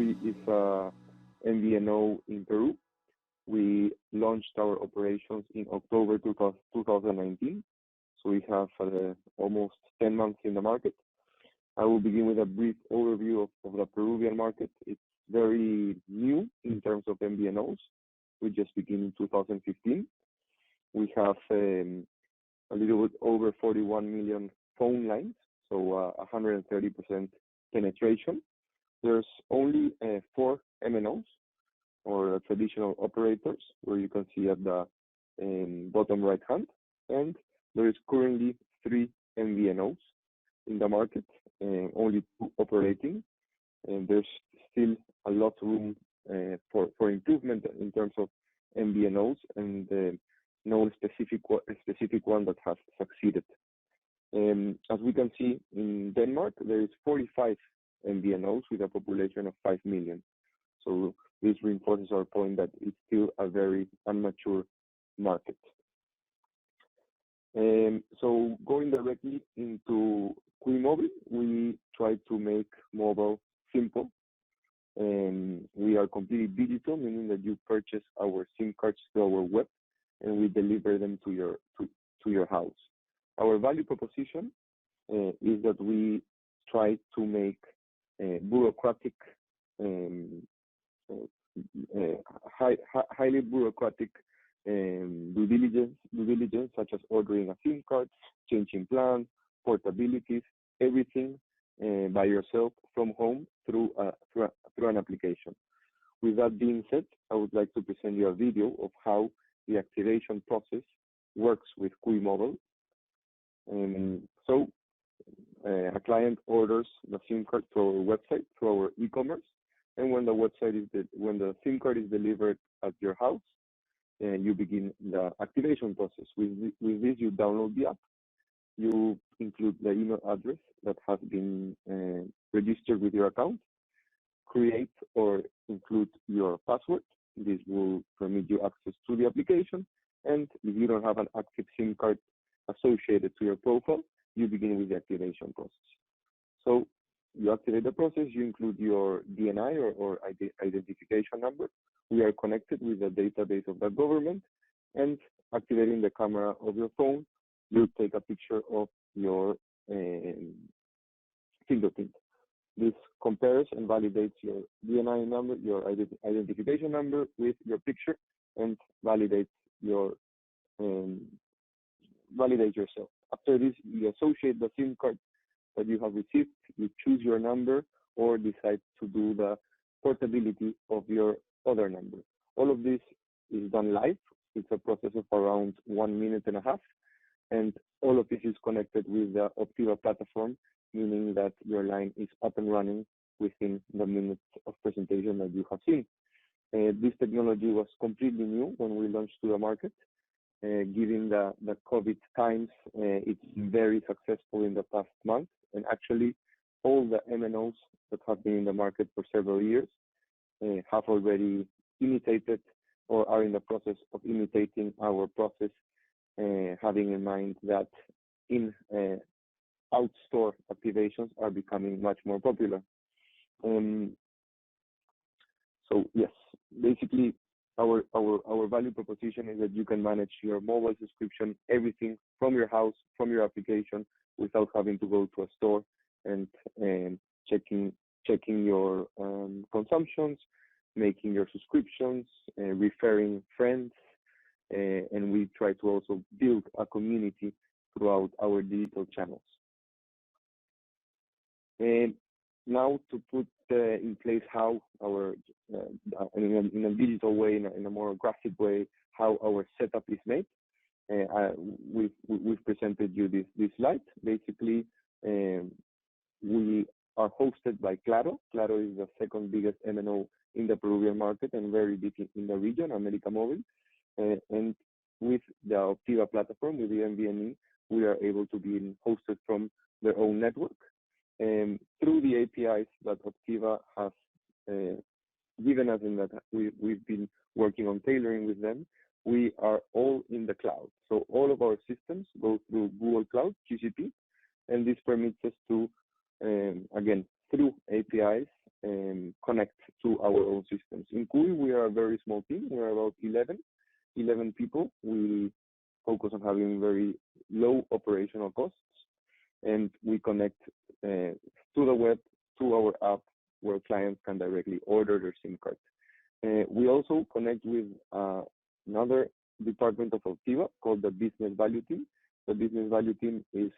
Móvil is a MVNO in Peru. We launched our operations in October 2019, so we have almost 10 months in the market. I will begin with a brief overview of the Peruvian market. It's very new in terms of MVNOs. We just began in 2015. We have a little bit over 41 million phone lines, so 130% penetration. There's only 4 MNOs, or traditional operators, where you can see at the bottom right hand, and there is currently 3 MVNOs in the market, only 2 operating, and there's still a lot of room for improvement in terms of MVNOs, and no specific one that has succeeded. As we can see in Denmark, there is 45 MVNOs with a population of 5 million. So this reinforces our point that it's still a very immature market. So going directly into Móvil, we try to make mobile simple. We are completely digital, meaning that you purchase our SIM cards through our web, and we deliver them to your house. Our value proposition is that we try to make bureaucratic, highly bureaucratic due diligence, such as ordering a SIM card, changing plans, portabilities, everything by yourself from home through an application. With that being said, I would like to present you a video of how the activation process works with Móvil. So a client orders the SIM card through our website, through our e-commerce, and when the SIM card is delivered at your house, you begin the activation process. With this, you download the app, you include the email address that has been registered with your account, create or include your password. This will permit you access to the application, and if you don't have an active SIM card associated to your profile, you begin with the activation process. So you activate the process, you include your DNI or identification number. We are connected with the database of the government, and activating the camera of your phone, you take a picture of your fingerprint. This compares and validates your DNI number, your identification number with your picture, and validates yourself. After this, you associate the SIM card that you have received, you choose your number, or decide to do the portability of your other number. All of this is done live. It's a process of around 1.5 minutes, and all of this is connected with the Optiva platform, meaning that your line is up and running within the minutes of presentation that you have seen. This technology was completely new when we launched to the market. Given the COVID times, it's been very successful in the past month, and actually all the MNOs that have been in the market for several years have already imitated or are in the process of imitating our process, having in mind that in out-store activations are becoming much more popular. So yes, basically our value proposition is that you can manage your mobile subscription, everything from your house, from your application, without having to go to a store and checking your consumptions, making your subscriptions, referring friends, and we try to also build a community throughout our digital channels. And now to put in place how our, in a digital way, in a more graphic way, how our setup is made. We've presented you this slide. Basically, we are hosted by Claro. Claro is the second biggest MNO in the Peruvian market and very big in the region, América Móvil. And with the Optiva platform, with the MVNE, we are able to be hosted from their own network. Through the APIs that Optiva has given us, in that we've been working on tailoring with them, we are all in the cloud. So all of our systems go through Google Cloud, GCP, and this permits us to, again, through APIs, connect to our own systems. In CUI, we are a very small team. We are about 11 people. We focus on having very low operational costs, and we connect to the web, to our app, where clients can directly order their SIM card. We also connect with another department of Optiva called the Business Value Team. The Business Value Team is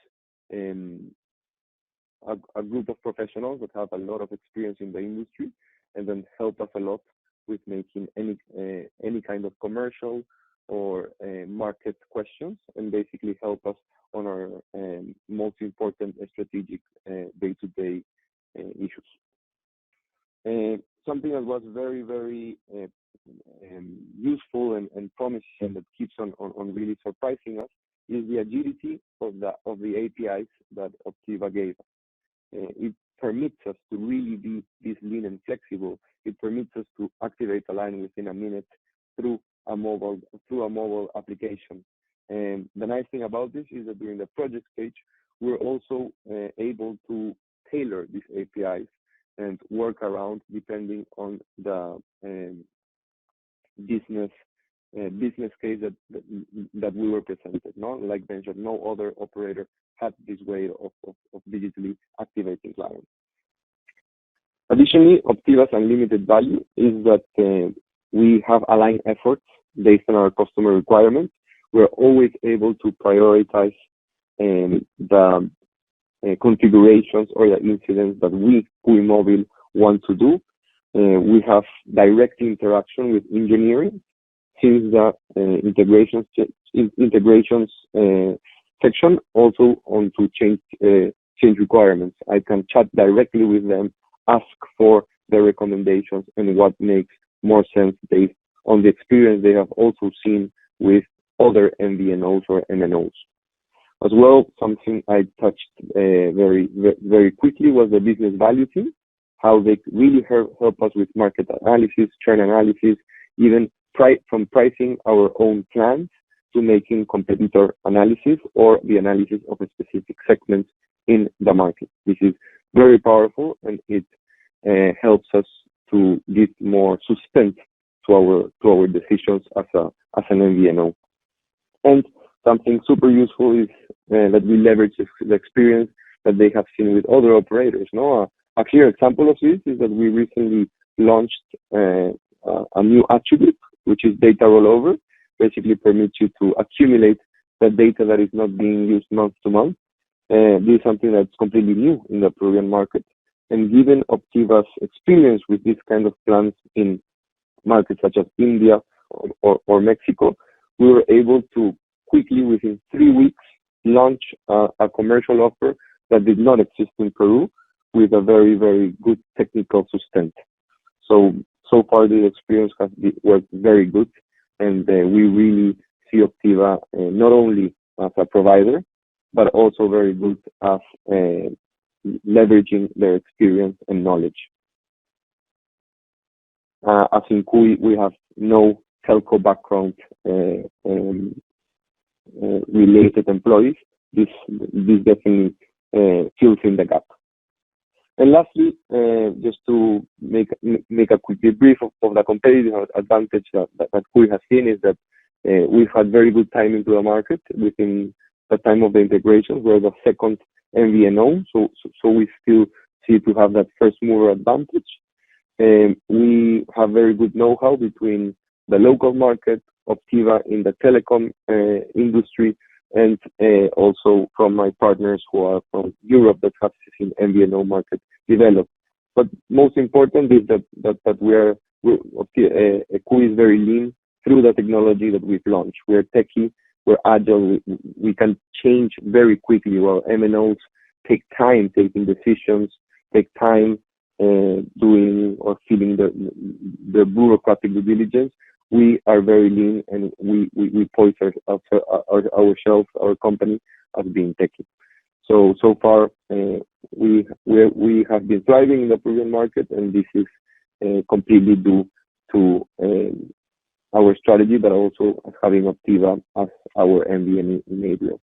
a group of professionals that have a lot of experience in the industry and then help us a lot with making any kind of commercial or market questions, and basically help us on our most important strategic day-to-day issues. Something that was very, very useful and promising, that keeps on really surprising us, is the agility of the APIs that Optiva gave us. It permits us to really be this lean and flexible. It permits us to activate a line within a minute through a mobile application. And the nice thing about this is that during the project stage, we're also able to tailor these APIs and work around depending on the business case that we were presented. No, like mentioned, no other operator had this way of digitally activating clients. Additionally, Optiva's unlimited value is that we have aligned efforts based on our customer requirements. We're always able to prioritize the configurations or the incidents that we, Móvil, want to do. We have direct interaction with engineering, since the integrations section also on to change requirements. I can chat directly with them, ask for their recommendations and what makes more sense based on the experience they have also seen with other MVNOs or MNOs. As well, something I touched very quickly was the business value team, how they really help us with market analysis, churn analysis, even from pricing our own plans to making competitor analysis or the analysis of a specific segment in the market. This is very powerful, and it helps us to give more suspense to our decisions as an MVNO. And something super useful is that we leverage the experience that they have seen with other operators. No, a clear example of this is that we recently launched a new attribute, which is data rollover. Basically permits you to accumulate the data that is not being used month to month. This is something that's completely new in the Peruvian market. And given Optiva's experience with this kind of plans in markets such as India or Mexico, we were able to quickly, within 3 weeks, launch a commercial offer that did not exist in Peru, with a very, very good technical sustent. So far the experience has worked very good, and we really see Optiva not only as a provider, but also very good as leveraging their experience and knowledge. As in CUI, we have no telco background related employees. This definitely fills in the gap. And lastly, just to make a quick debrief of the competitive advantage that CUI has seen, is that we've had very good time into the market within the time of the integration. We're the second MVNO, so we still see to have that first mover advantage. We have very good know-how between the local market, Optiva in the telecom industry, and also from my partners who are from Europe that have seen MVNO market develop. But most important is that CUI is very lean through the technology that we've launched. We're techie, we're agile, we can change very quickly, while MNOs take time taking decisions, take time doing or filling the bureaucratic due diligence. We are very lean, and we point ourselves, our company, as being techy. So far, we have been thriving in the Peruvian market, and this is completely due to our strategy, but also having Optiva as our MVNO enabler.